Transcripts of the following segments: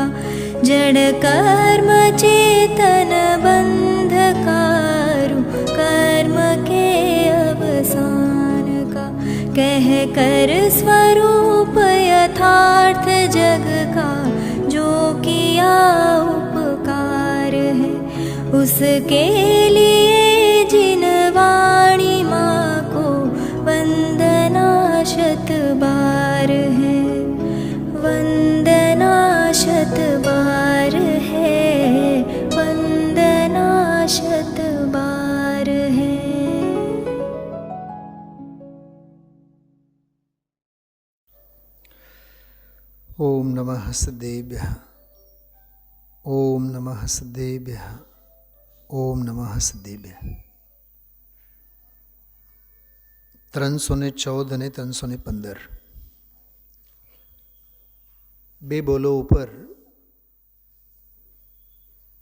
का जड़ कर्म चेतन बंधकारु कर्म के अवसान का कह कर स्वरूप यथार्थ जग का जो किया उपकार है उसके लिए जिन वाणी माँ को वंदना शत बार है वंदना शत बार है वंदना शत बार है। ओम नमः सदेभ्यः ओम नमः सदेभ्यः ओम नमः सदेभ्यः। 314 અને 315 બે બોલો ઉપર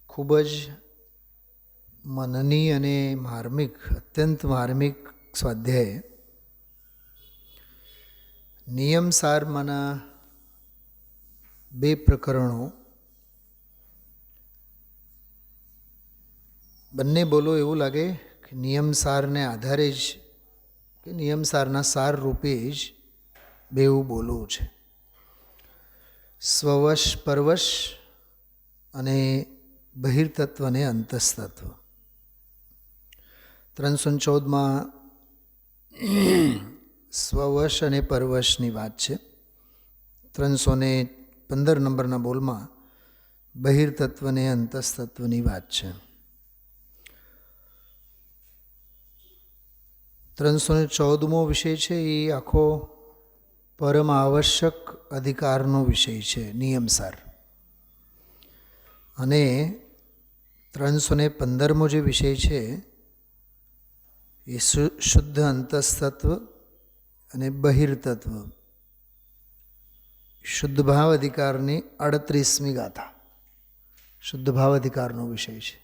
ખૂબ જ મનની અને માર્મિક અત્યંત માર્મિક સ્વાધ્યાય નિયમસારમાંના બે પ્રકરણો બંને બોલો એવું લાગે કે નિયમસારને આધારે જ કે નિયમસારના સાર રૂપે જ બેવું બોલવું છે. સ્વવશ પરવશ અને બહિર્તત્વને અંતસ્તત્વ. 314માં સ્વવશ અને પરવશની વાત છે. 315 નંબરના બોલમાં બહિર્તત્વને અંતસ્તત્વની વાત છે. 314મો વિષય છે એ આખો પરમ આવશ્યક અધિકારનો વિષય છે, નિયમસાર. અને 315મો જે વિષય છે એ શુદ્ધ અંતસ્તત્વ અને બહિર્તત્વ, શુદ્ધ ભાવ અધિકારની 38મી ગાથા, શુદ્ધ ભાવ અધિકારનો વિષય છે.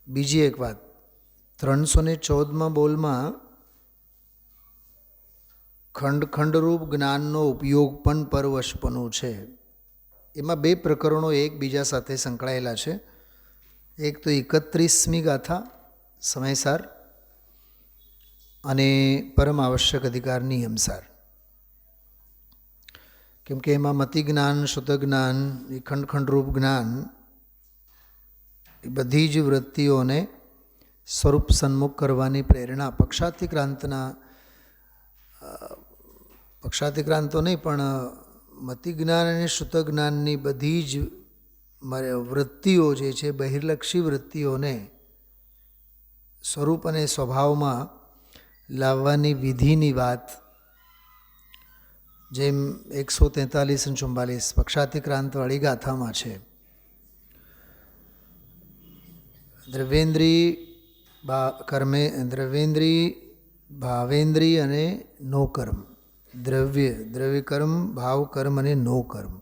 બીજી એક વાત, 314માં બોલમાં ખંડરૂપ જ્ઞાનનો ઉપયોગ પણ પરવશપણું છે. એમાં બે પ્રકરણો એકબીજા સાથે સંકળાયેલા છે. એક તો 31મી ગાથા સમયસાર અને પરમ આવશ્યક અધિકાર નિયમસાર. કેમ કે એમાં મતિ જ્ઞાન, શુદ્ધ જ્ઞાન, એ ખંડરૂપ જ્ઞાન એ બધી જ વૃત્તિઓને સ્વરૂપ સન્મુખ કરવાની પ્રેરણા પક્ષાતિક્રાંતો નહીં પણ મતિ જ્ઞાન અને શુદ્ધ જ્ઞાનની બધી જ વૃત્તિઓ જે છે બહિર્લક્ષી વૃત્તિઓને સ્વરૂપ અને સ્વભાવમાં લાવવાની વિધિની વાત જેમ 143 અને 44 પક્ષાતિક્રાંતવાળી ગાથામાં છે. દ્રવ્યેન્દ્રિય ભાવેન્દ્રિય અને નો કર્મ. દ્રવ્ય કર્મ, ભાવ કર્મ અને નો કર્મ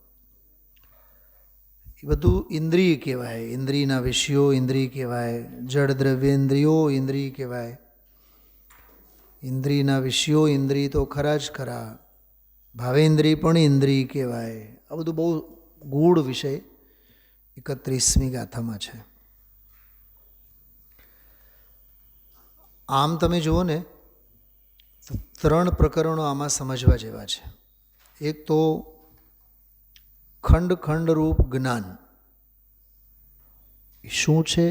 એ બધું ઇન્દ્રિય કહેવાય. ઇન્દ્રિયના વિષયો ઇન્દ્રિય કહેવાય. જળ દ્રવ્યેન્દ્રિયો ઇન્દ્રિય કહેવાય. ઇન્દ્રિયના વિષયો ઇન્દ્રિય તો ખરા જ ખરા. ભાવેન્દ્રિય પણ ઇન્દ્રિય કહેવાય. આ બધું બહુ ગૂઢ વિષય 31મી ગાથામાં છે. આમ તમે જુઓ ને તો 3 પ્રકરણો આમાં સમજવા જેવા છે. એક તો ખંડરૂપ જ્ઞાન એ શું છે,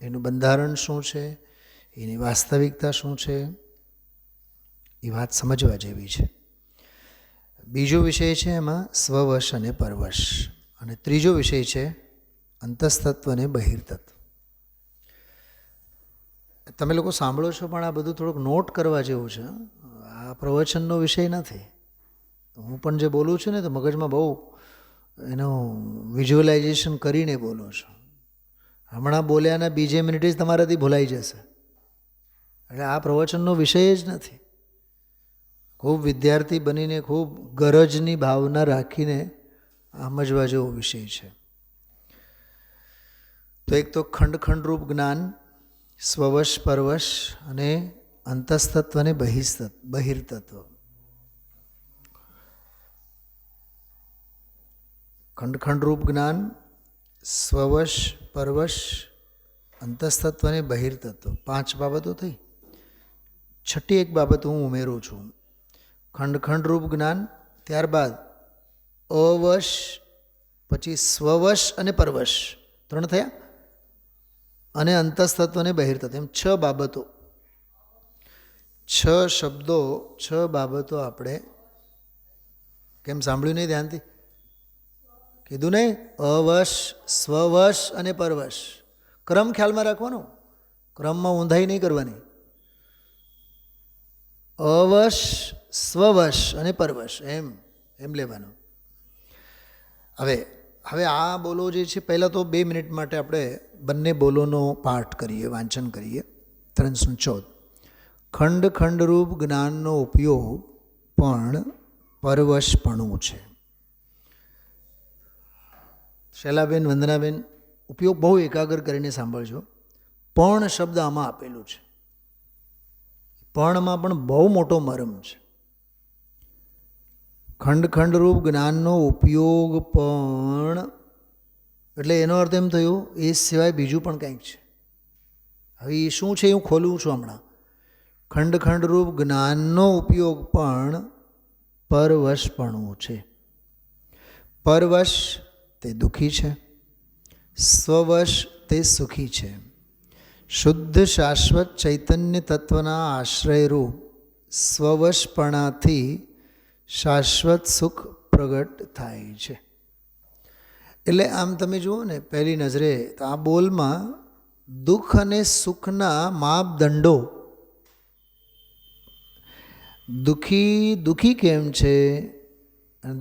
એનું બંધારણ શું છે, એની વાસ્તવિકતા શું છે, એ વાત સમજવા જેવી છે. બીજો વિષય છે એમાં સ્વવશ અને પરવશ. અને ત્રીજો વિષય છે અંતસ્તત્વ અને બહિર્તત્વ. તમે લોકો સાંભળો છો પણ આ બધું થોડુંક નોટ કરવા જેવું છે. આ પ્રવચનનો વિષય નથી. હું પણ જે બોલું છું ને તો મગજમાં બહુ એનું વિઝ્યુઅલાઇઝેશન કરીને બોલું છું. હમણાં બોલ્યાના બીજે મિનિટે જ તમારાથી ભૂલાઈ જશે. એટલે આ પ્રવચનનો વિષય જ નથી. ખૂબ વિદ્યાર્થી બનીને ખૂબ ગરજની ભાવના રાખીને સમજવા જેવો વિષય છે. તો એક તો ખંડરૂપ જ્ઞાન, સ્વવશ પરવશ અને અંતસ્તત્વ અને બહિર્તત્વ. ખંડ જ્ઞાન, સ્વવશ, પરવશ, અંતઃતત્વ અને બહિર્તત્વ, 5 બાબતો થઈ. છઠ્ઠી એક બાબત હું ઉમેરું છું. ખંડ જ્ઞાન, ત્યારબાદ અવશ, પછી સ્વવશ અને પરવશ, 3 થયા, અને અંતઃતત્વ અને બહિર્તત્વ, એમ 6 બાબતો, 6 શબ્દો, 6 બાબતો આપણે કેમ સાંભળ્યું નહીં ધ્યાનથી? કીધું નહીં? અવશ, સ્વવશ અને પરવશ. ક્રમ ખ્યાલમાં રાખવાનો, ક્રમમાં ઊંધાઈ નહીં કરવાની. અવશ, સ્વવશ અને પરવશ, એમ લેવાનું. હવે આ બોલો જે છે, પહેલાં તો 2 મિનિટ માટે આપણે બંને બોલોનો પાઠ કરીએ, વાંચન કરીએ. 314. ખંડરૂપ જ્ઞાનનો ઉપયોગ પણ પરવશપણું છે. શૈલાબેન, વંદનાબેન, ઉપયોગ બહુ એકાગ્ર કરીને સાંભળજો. પણ શબ્દ આમાં આપેલું છે. પણમાં પણ બહુ મોટો મરમ છે. ખંડરૂપ જ્ઞાનનો ઉપયોગ પણ, એટલે એનો અર્થ એમ થયો એ સિવાય બીજું પણ કંઈક છે. હવે એ શું છે હું ખોલું છું હમણાં. ખંડરૂપ જ્ઞાનનો ઉપયોગ પણ પરવશપણું છે. પરવશ તે દુઃખી છે, સ્વવશ તે સુખી છે. શુદ્ધ શાશ્વત ચૈતન્ય તત્વના આશ્રયરૂપ સ્વવશપણાથી શાશ્વત સુખ પ્રગટ થાય છે. એટલે આમ તમે જુઓ ને પહેલી નજરે તો આ બોલમાં દુઃખ અને સુખના માપદંડો, દુઃખી કેમ છે,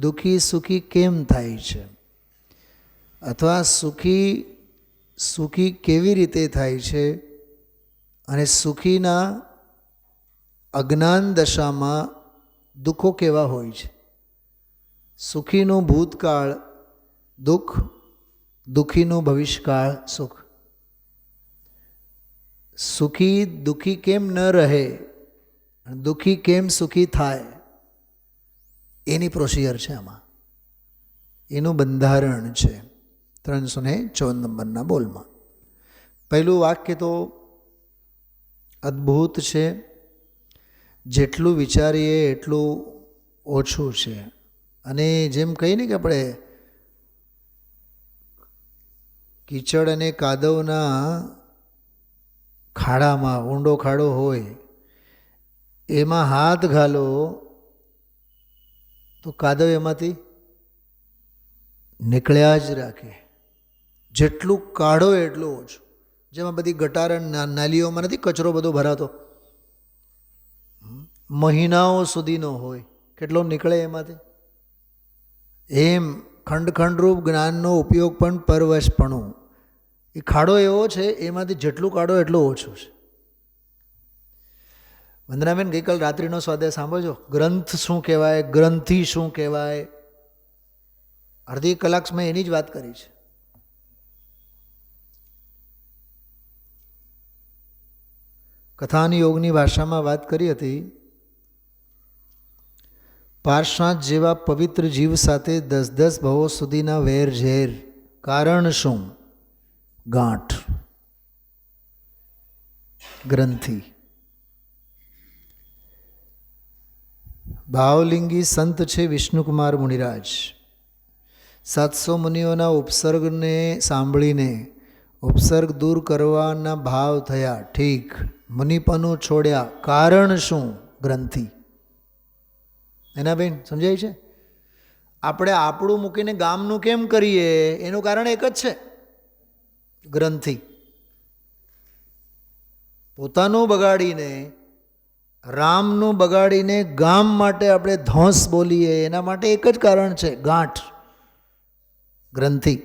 દુઃખી સુખી કેમ થાય છે, અથવા સુખી કેવી રીતે થાય છે, અને સુખીના અજ્ઞાન દશામાં દુઃખો કેવા હોય છે. સુખીનું ભૂતકાળ દુઃખ, દુઃખીનું ભવિષ્યકાળ સુખ. સુખી દુઃખી કેમ ન રહે, દુઃખી કેમ સુખી થાય, એની પ્રોસિજર છે આમાં, એનું બંધારણ છે 314 નંબરના બોલમાં. પહેલું વાક્ય તો અદ્ભુત છે. જેટલું વિચારીએ એટલું ઓછું છે. અને જેમ કહીએ ને કે આપણે કીચડ અને કાદવના ખાડામાં, ઊંડો ખાડો હોય, એમાં હાથ ઘાલો તો કાદવ એમાંથી નીકળ્યા જ રાખે. જેટલું કાઢો એટલું ઓછું. જેમાં બધી ગટાર નાલીઓમાં નથી કચરો બધો ભરાતો, મહિનાઓ સુધીનો હોય, કેટલો નીકળે એમાંથી. એમ ખંડરૂપ જ્ઞાનનો ઉપયોગ પણ પરવશપણું. એ ખાડો એવો છે, એમાંથી જેટલું કાઢો એટલું ઓછું છે. વંદનાબેન, ગઈકાલ રાત્રિનો સ્વાધ્યાય સાંભળજો. ગ્રંથ શું કહેવાય, ગ્રંથિ શું કહેવાય, અડધી કલાક મેં એની જ વાત કરી છે. કથાની યોગની ભાષામાં વાત કરી હતી. પાર્શ્વાંચ જેવા પવિત્ર જીવ સાથે 10 ભવો સુધીના વેર ઝેર. કારણ શું? ગાંઠ, ગ્રંથિ. ભાવલિંગી સંત છે વિષ્ણુકુમાર મુનિરાજ. 700 મુનિઓના ઉપસર્ગને સાંભળીને ઉપસર્ગ દૂર કરવાના ભાવ થયા, ઠીક, મુનિપનું છોડ્યા. કારણ શું? ગ્રંથિ. એના બેન સમજાય છે? આપણે આપણું મૂકીને ગામનું કેમ કરીએ, એનું કારણ એક જ છે, ગ્રંથિ. પોતાનું બગાડીને, રામનું બગાડીને ગામ માટે આપણે ધોંસ બોલીએ, એના માટે એક જ કારણ છે, ગાંઠ, ગ્રંથિ.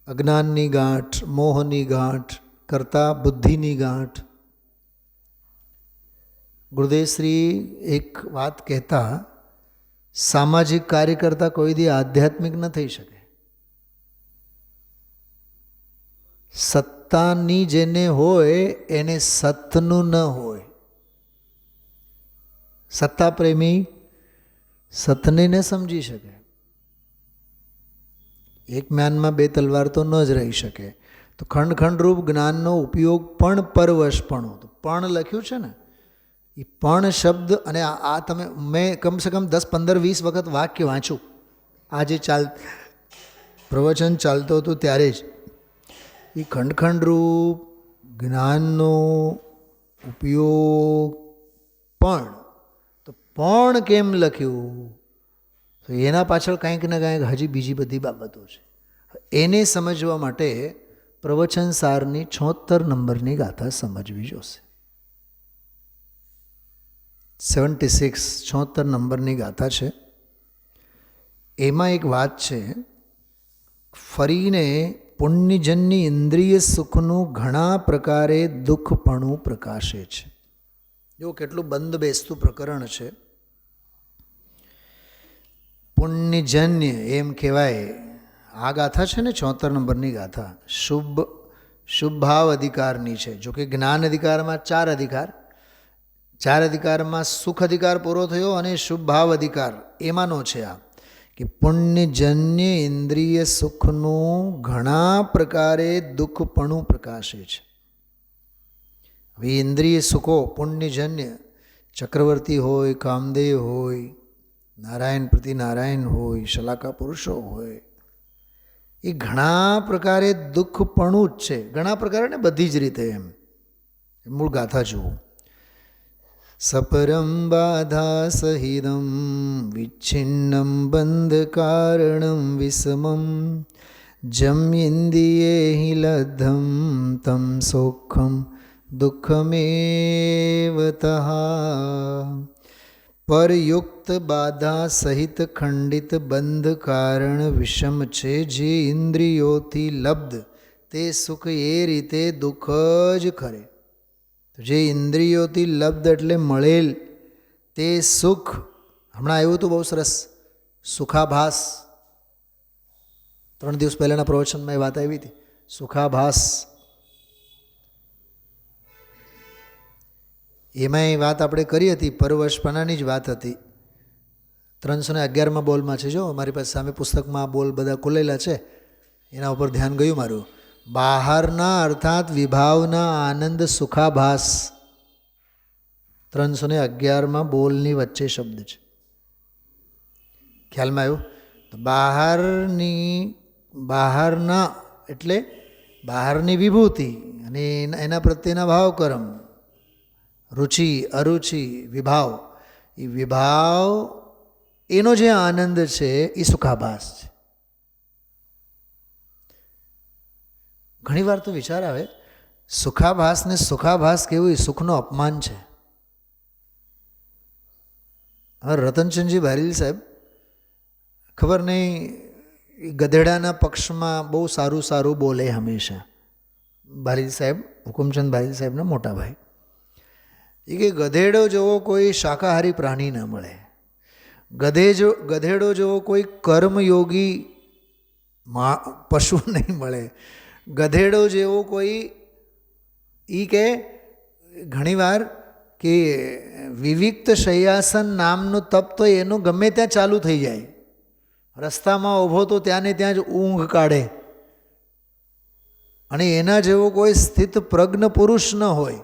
અજ્ઞાનની ગાંઠ, મોહની ગાંઠ કરતાં બુદ્ધિની ગાંઠ. ગુરુદેવશ્રી એક વાત કહેતા, સામાજિક કાર્યકર્તા કોઈ દી આધ્યાત્મિક ન થઈ શકે. સત્તાની જેને હોય એને સતનું ન હોય. સત્તા પ્રેમી સતને ન સમજી શકે. એક म्याનમાં બે તલવાર તો ન જ રહી શકે. તો ખંડ ખંડરૂપ જ્ઞાનનો ઉપયોગ પણ પરવશપણું, તો પણ લખ્યું છે ને, એ પણ શબ્દ, અને આ તમે મેં કમસે કમ 10, 15, 20 વખત વાક્ય વાંચ્યું આ જે પ્રવચન ચાલતો હતું ત્યારે જ. એ ખંડ ખંડરૂપ જ્ઞાનનો ઉપયોગ પણ, તો પણ કેમ લખ્યું? તો એના પાછળ કંઈક ને કંઈક હજી બીજી બધી બાબતો છે. એને સમજવા માટે પ્રવચન સારની 76 નંબરની ગાથા સમજવી જોશે. 76 નંબરની ગાથા છે. એમાં એક વાત છે, ફરીને પુણ્યજન્ય ઇન્દ્રિય સુખનું ઘણા પ્રકારે દુઃખપણું પ્રકાશે છે. જો કેટલું બંધ બેસતું પ્રકરણ છે. પુણ્યજન્ય એમ કહેવાય. આ ગાથા છે ને 74 નંબરની ગાથા શુભ ભાવ અધિકારની છે. જોકે જ્ઞાન અધિકારમાં 4 અધિકાર, 4 અધિકારમાં સુખ અધિકાર પૂરો થયો અને શુભ ભાવ અધિકાર એમાંનો છે આ, કે પુણ્યજન્ય ઇન્દ્રિય સુખનું ઘણા પ્રકારે દુઃખપણું પ્રકાશે છે. હવે ઇન્દ્રિય સુખો પુણ્યજન્ય, ચક્રવર્તી હોય, કામદેવ હોય, નારાયણ પ્રતિ નારાયણ હોય, શલાકા પુરુષો હોય, એ ઘણા પ્રકારે દુઃખપણું જ છે. ઘણા પ્રકારે ને બધી જ રીતે. એમ મૂળ ગાથા જુઓ. સપરમ બાધા સહિતમ વિચ્છિન્નમ બંધ કારણમ વિષમમ જમ્યિન્દ્રિયે હિ લબ્ધમ તમ સુખમ દુઃખમેવતઃ. પરયુક્ત બાધા સહિત ખંડિત બંધ કારણ વિષમ છે. જે ઇન્દ્રિયોથી લબ્ધ તે સુખ એ રીતે દુઃખ જ ખરે. જે ઇન્દ્રિયોથી લબ્ધ એટલે મળેલ તે સુખ, હમણાં આવ્યું હતું બહુ સરસ સુખાભાસ. 3 દિવસ પહેલાંના પ્રવચનમાં એ વાત આવી હતી, સુખાભાસ. એમાં એ વાત આપણે કરી હતી, પરવશપણાની જ વાત હતી. 311માં બોલમાં છે. જો મારી પાસે સામે પુસ્તકમાં આ બોલ બધા ખુલેલા છે, એના ઉપર ધ્યાન ગયું મારું. બહારના અર્થાત વિભાવના આનંદ સુખાભાસ. 311માં બોલની વચ્ચે શબ્દ છે. ખ્યાલમાં આવ્યું? તો બહારના એટલે બહારની વિભૂતિ અને એના પ્રત્યેના ભાવકર્મ, રુચિ અરુચિ વિભાવ, એ વિભાવ એનો જે આનંદ છે એ સુખાભાસ છે. ઘણીવાર તો વિચાર આવે, સુખાભાસને સુખાભાસ કેવું, એ સુખનો અપમાન છે. હવે રતનચંદજી બારીલ સાહેબ, ખબર નહીં, ગધેડાના પક્ષમાં બહુ સારું સારું બોલે હંમેશા. બારીલ સાહેબ, હુકુમચંદ બારીલ સાહેબના મોટા ભાઈ, એ કે ગધેડો જેવો કોઈ શાકાહારી પ્રાણી ન મળે, ગધેડો જેવો કોઈ કર્મયોગી પશુ નહીં મળે, ગધેડો જેવો કોઈ, એ કે ઘણીવાર કે વિવિક્ત શય્યાસન નામનું તપ તો એનું ગમે ત્યાં ચાલુ થઈ જાય. રસ્તામાં ઊભો તો ત્યાં ને ત્યાં જ ઊંઘ કાઢે, અને એના જેવો કોઈ સ્થિત પ્રજ્ઞ પુરુષ ન હોય.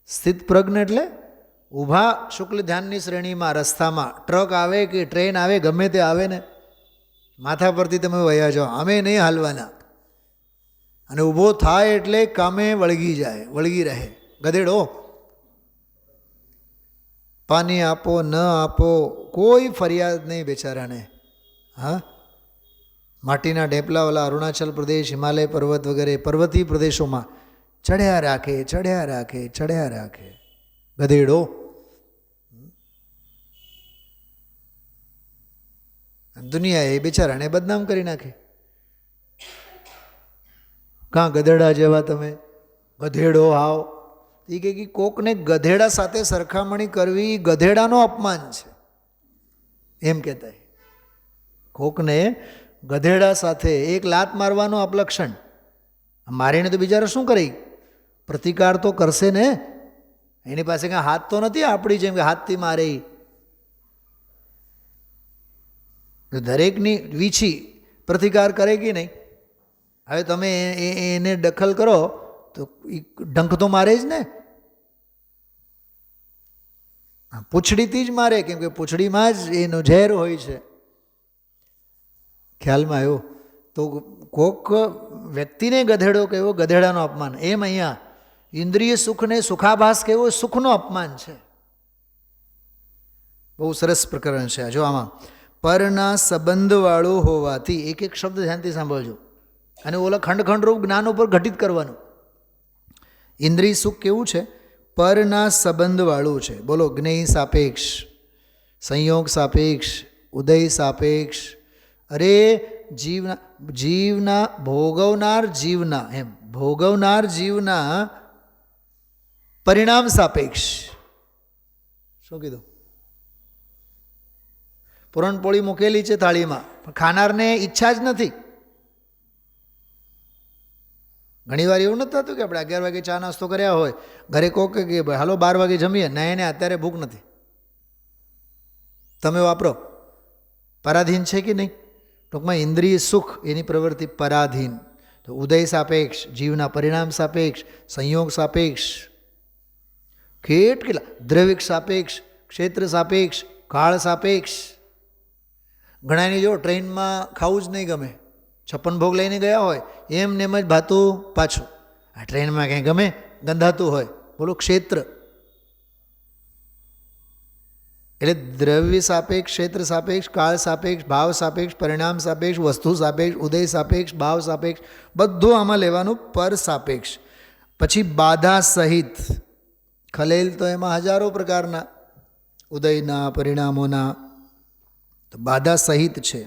સ્થિત પ્રજ્ઞ એટલે ઊભા શુક્લ ધ્યાનની શ્રેણીમાં, રસ્તામાં ટ્રક આવે કે ટ્રેન આવે, ગમે તે આવે ને, માથા પરથી તમે વયા જાઓ, અમે નહીં હાલવાના. અને ઊભો થાય એટલે કામે વળગી જાય, વળગી રહે. ગધેડો પાણી આપો ન આપો કોઈ ફરિયાદ નહીં બેચારાને. હા, માટીના ઢેપલા ઓલા અરુણાચલ પ્રદેશ, હિમાલય પર્વત વગેરે પર્વતીય પ્રદેશોમાં ચડ્યા રાખે, ચડ્યા રાખે, ચડ્યા રાખે. ગધેડો. દુનિયાએ બિચારાને બદનામ કરી નાખે. કાં ગધેડા જેવા તમે, ગધેડો આવ. એ કે કોકને ગધેડા સાથે સરખામણી કરવી ગધેડાનો અપમાન છે, એમ કહેતા. કોકને ગધેડા સાથે એક લાત મારવાનું અપલક્ષણ. મારીને તો બિચારા શું કરે, પ્રતિકાર તો કરશે ને. એની પાસે કાંઈ હાથ તો નથી આપણી જેમ કે હાથથી મારે. દરેકની વીછી પ્રતિકાર કરે કે નહીં? હવે તમે એને દખલ કરો તો એ ડંખ તો મારે જ ને, પૂંછડીથી જ મારે, કેમ કે પૂંછડીમાં જ એનો ઝેર હોય છે. ખ્યાલમાં આવ્યો? તો કોક વ્યક્તિને ગધેડો કહેવો, ગધેડાનો અપમાન. એમ અહીંયા ઇન્દ્રિય સુખને સુખાભાસ કહેવો, સુખનો અપમાન છે. બહુ સરસ પ્રકરણ છે. જો આમાં પરના સંબંધવાળું હોવાથી, એક એક શબ્દ ધ્યાનથી સાંભળજો, અને ઓલા ખંડ રૂપ જ્ઞાન ઉપર ઘટિત કરવાનું. ઇન્દ્રિય સુખ કેવું છે? પરના સંબંધવાળું છે. બોલો, જ્ઞેય સાપેક્ષ, સંયોગ સાપેક્ષ, ઉદય સાપેક્ષ. અરે જીવના ભોગવનાર જીવના, એમ ભોગવનાર જીવના પરિણામ સાપેક્ષ. શું કીધું? પૂરણપોળી મૂકેલી છે થાળીમાં, પણ ખાનારને ઈચ્છા જ નથી. ઘણી વાર એવું નથી થતું કે આપણે 11 વાગે ચા નાસ્તો કર્યા હોય, ઘરે કહો કે હાલો 12 વાગે જમીએ, ના એને અત્યારે ભૂખ નથી. તમે વાપરો. પરાધીન છે કે નહીં? ટૂંકમાં ઇન્દ્રિય સુખ એની પ્રવૃત્તિ પરાધીન. તો ઉદય સાપેક્ષ, જીવના પરિણામ સાપેક્ષ, સંયોગ સાપેક્ષ, કેટલા દ્રવ્ય સાપેક્ષ, ક્ષેત્ર સાપેક્ષ, કાળ સાપેક્ષ. ઘણાની જો ટ્રેનમાં ખાવું જ નહીં ગમે, 56 ભોગ લઈને ગયા હોય, એમને એમ જ ભાતું પાછું. આ ટ્રેનમાં ક્યાંય ગમે, ગંધાતું હોય. બોલો, ક્ષેત્ર. એટલે દ્રવ્ય સાપેક્ષ, ક્ષેત્ર સાપેક્ષ, કાળ સાપેક્ષ, ભાવ સાપેક્ષ, પરિણામ સાપેક્ષ, વસ્તુ સાપેક્ષ, ઉદય સાપેક્ષ, ભાવ સાપેક્ષ, બધું આમાં લેવાનું પર સાપેક્ષ. પછી બાધા સહિત, ખલેલ તો એમાં હજારો પ્રકારના, ઉદયના, પરિણામોના, તો બાધા સહિત છે,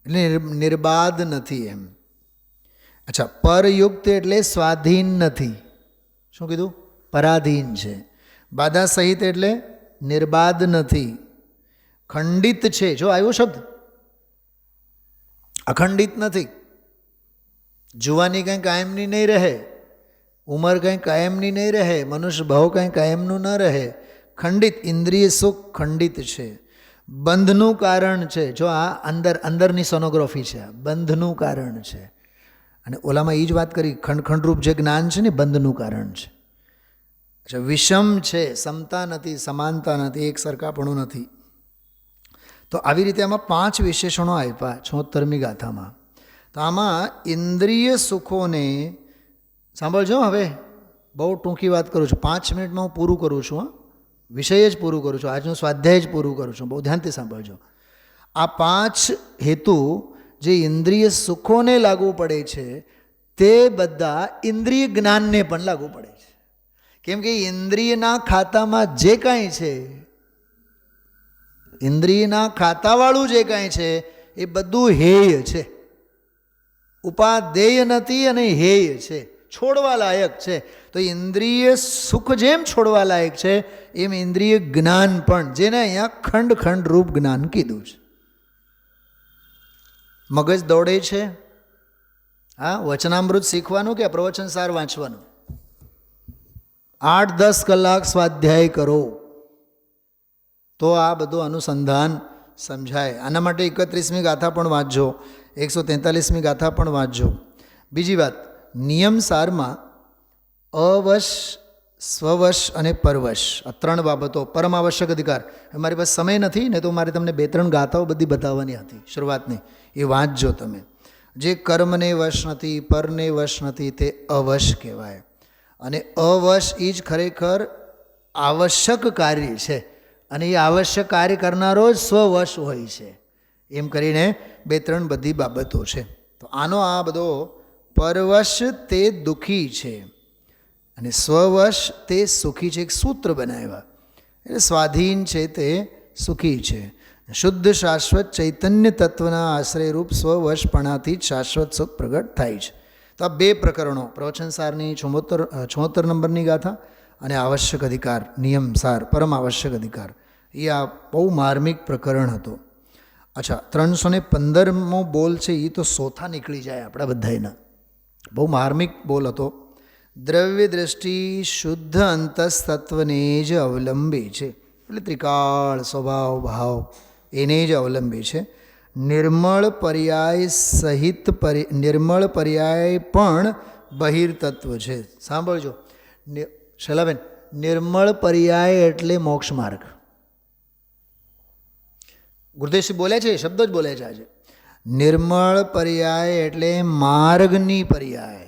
એટલે નિર્બાધ નથી એમ. અચ્છા, પરયુક્ત એટલે સ્વાધીન નથી. શું કીધું? પરાધીન છે. બાધા સહિત એટલે નિર્બાધ નથી, ખંડિત છે. જો આવ્યો શબ્દ, અખંડિત નથી. જુવાની કંઈ કાયમની નહીં રહે, ઉંમર કંઈ કાયમની નહીં રહે, મનુષ્ય ભાવ કંઈ કાયમનું ન રહે. ખંડિત, ઇન્દ્રિય સુખ ખંડિત છે. બંધનું કારણ છે. જો આ અંદરની સોનોગ્રાફી છે, બંધનું કારણ છે. અને ઓલામાં એ જ વાત કરી, ખંડરૂપ જે જ્ઞાન છે ને, બંધનું કારણ છે. અચ્છા, વિષમ છે, સમતા નથી, સમાનતા નથી, એક સરખાપણું નથી. તો આવી રીતે આમાં 5 વિશેષણો આપ્યા 76મી ગાથામાં. તો આમાં ઇન્દ્રિય સુખોને સાંભળજો. હવે બહુ ટૂંકી વાત કરું છું, 5 મિનિટમાં હું પૂરું કરું છું. વિષય જ પૂરું કરું છું, આજનું સ્વાધ્યાય જ પૂરું કરું છું. બહુ ધ્યાનથી સાંભળજો. આ 5 હેતુ જે ઇન્દ્રિય સુખોને લાગુ પડે છે, તે બધા ઇન્દ્રિય જ્ઞાનને પણ લાગુ પડે છે. કેમ કે ઇન્દ્રિયના ખાતામાં જે કાંઈ છે, ઇન્દ્રિયના ખાતાવાળું જે કાંઈ છે, એ બધું હેય છે, ઉપાદેય નથી અને હેય છે, છોડવા લાયક છે. તો ઇન્દ્રિય સુખ જેમ છોડવા લાયક છે, એમ ઇન્દ્રિય જ્ઞાન પણ, જેને અહીંયા ખંડ રૂપ જ્ઞાન કીધું છે. મગજ દોડે છે. હા, વચનામૃત શીખવાનું કે પ્રવચન સાર વાંચવાનું? 8-10 કલાક સ્વાધ્યાય કરો તો આ બધું અનુસંધાન સમજાય. આના માટે 31મી ગાથા પણ વાંચજો, 143મી ગાથા પણ વાંચજો. બીજી વાત, નિયમ સારમાં અવશ, સ્વવશ અને પરવશ, આ 3 બાબતો. પરમ આવશ્યક અધિકાર, મારી પાસે સમય નથી ને, તો મારે તમને 2-3 ગાથાઓ બધી બતાવવાની હતી શરૂઆતની, એ વાંચજો તમે. જે કર્મને વશ નથી, પરને વશ નથી, તે અવશ કહેવાય. અને અવશ એ જ ખરેખર આવશ્યક કાર્ય છે, અને એ આવશ્યક કાર્ય કરનારો જ સ્વવશ હોય છે. એમ કરીને 2-3 બધી બાબતો છે. તો આનો આ બધો પરવશ તે દુઃખી છે અને સ્વવશ તે સુખી છે. એક સૂત્ર બનાવ્યા, એટલે સ્વાધીન છે તે સુખી છે. શુદ્ધ શાશ્વત ચૈતન્ય તત્વના આશ્રયરૂપ સ્વવશપણાથી જ શાશ્વત સુખ પ્રગટ થાય છે. તો આ 2 પ્રકરણો, પ્રવચનસારની 76 નંબરની ગાથા અને આવશ્યક અધિકાર, નિયમ સાર, પરમ આવશ્યક અધિકાર, એ આ બહુ માર્મિક પ્રકરણ હતો. અચ્છા, 315મો બોલ છે, એ તો સોથા નીકળી જાય આપણા બધાના. બહુ માર્મિક બોલ હતો. દ્રવ્ય દ્રષ્ટિ શુદ્ધ અંતસ્તત્વને જ અવલંબે છે, એટલે ત્રિકાળ સ્વભાવ ભાવ એને જ અવલંબે છે. નિર્મળ પર્યાય સહિત નિર્મળ પર્યાય પણ બહિર્તત્વ છે. સાંભળજો શૈલાબેન, નિર્મળ પર્યાય એટલે મોક્ષ માર્ગ. ગુરુદેવશ્રી બોલ્યા છે, શબ્દો જ બોલ્યા છે આજે. નિર્મળ પર્યાય એટલે માર્ગની પર્યાય.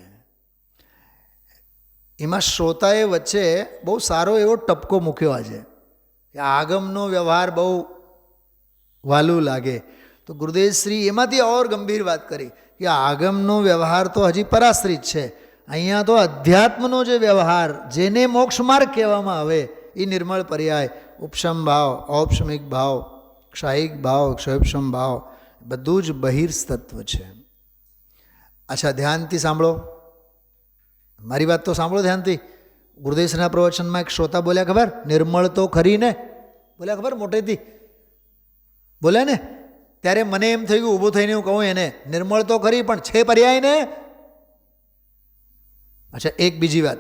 એમાં શ્રોતાએ વચ્ચે બહુ સારો એવો ટપકો મૂક્યો આજે કે આગમનો વ્યવહાર બહુ વાલું લાગે, તો ગુરુદેવશ્રી એમાંથી ઓર ગંભીર વાત કરી કે આગમનો વ્યવહાર તો હજી પરાશ્રિત છે. અહીંયા તો અધ્યાત્મનો જે વ્યવહાર, જેને મોક્ષ માર્ગ કહેવામાં આવે, એ નિર્મળ પર્યાય, ઉપશમ ભાવ, ઔપશમિક ભાવ, ક્ષાયિક ભાવ, ક્ષયોપશમ ભાવ, બધું જ બહિર્તત્વ છે. અચ્છા, ધ્યાનથી સાંભળો, મારી વાત તો સાંભળો ધ્યાનથી. ગુરુદેવના પ્રવચનમાં એક શ્રોતા બોલ્યા ખબર, નિર્મળ તો ખરી ને, બોલ્યા ખબર, મોટેથી બોલ્યા ને. ત્યારે મને એમ થઈ ગયું, ઊભું થઈને હું કહું એને, નિર્મળ તો ખરી પણ છે પર્યાય ને. અચ્છા, એક બીજી વાત,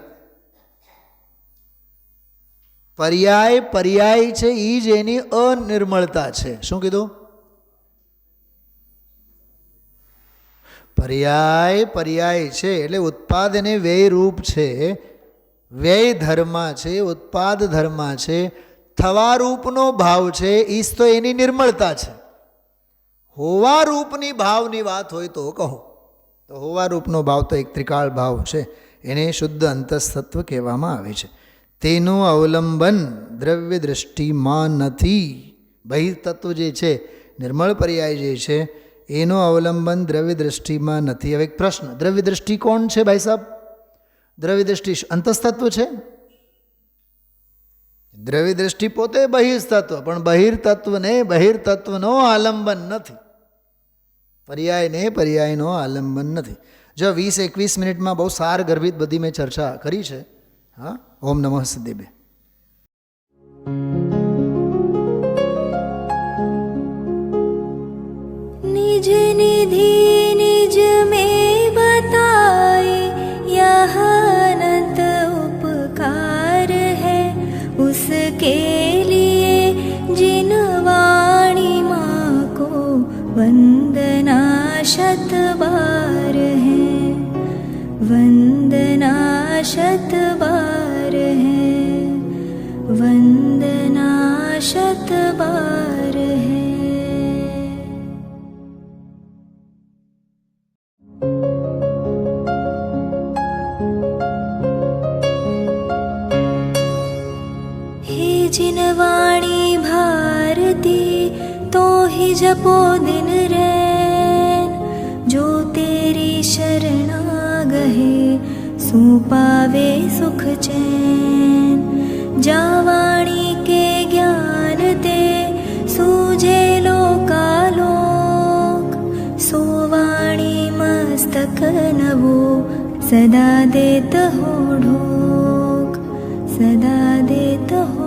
પર્યાય પર્યાય છે એ જ એની અનિર્મળતા છે. શું કીધું? પર્યાય પર્યાય છે એટલે ઉત્પાદ અને વ્યય રૂપ છે. વ્યય ધર્મા છે, ઉત્પાદ ધર્મા છે, થવા રૂપનો ભાવ છે, ઈસ તો એની નિર્મળતા છે. હોવા રૂપની ભાવની વાત હોય તો કહો, તો હોવા રૂપનો ભાવ તો એક ત્રિકાળ ભાવ છે, એને શુદ્ધ અંતઃતત્વ કહેવામાં આવે છે. તેનું અવલંબન દ્રવ્ય દ્રષ્ટિમાં નથી. બહિર્તત્વ જે છે, નિર્મળ પર્યાય જે છે, એનું અવલંબન દ્રવ્ય દ્રષ્ટિમાં નથી. હવે એક પ્રશ્ન, દ્રવ્ય દ્રષ્ટિ કોણ છે ભાઈ સાહેબ? દ્રવ્ય દ્રષ્ટિ અંતઃતત્વ છે. દ્રવ્ય દ્રષ્ટિ પોતે બહિર્તત્વ, પણ બહિર્તત્વને બહિર્તત્વનો આલંબન નથી, પર્યાયને પર્યાયનો આલંબન નથી. જો 20-21 મિનિટમાં બહુ સાર ગર્ભિત બધી મેં ચર્ચા કરી છે. હા, ઓમ નમઃ સિદ્ધેભ્ય. निज निधि निज में बताए, यह अनंत उपकार है उसके लिए जिन वाणी माँ को वंदना शत बार है, वंदना शत बार है, वंदना शत बार है. जिन वाणी भारती तो ही जपो दिन रैन, जो तेरी शरणा गहे सो पावे सुख चैन. जा वाणी के ज्ञान ते सूझे लोकालोक, सो वाणी मस्तक नवो सदा देत हो ढोक, सदा देत हो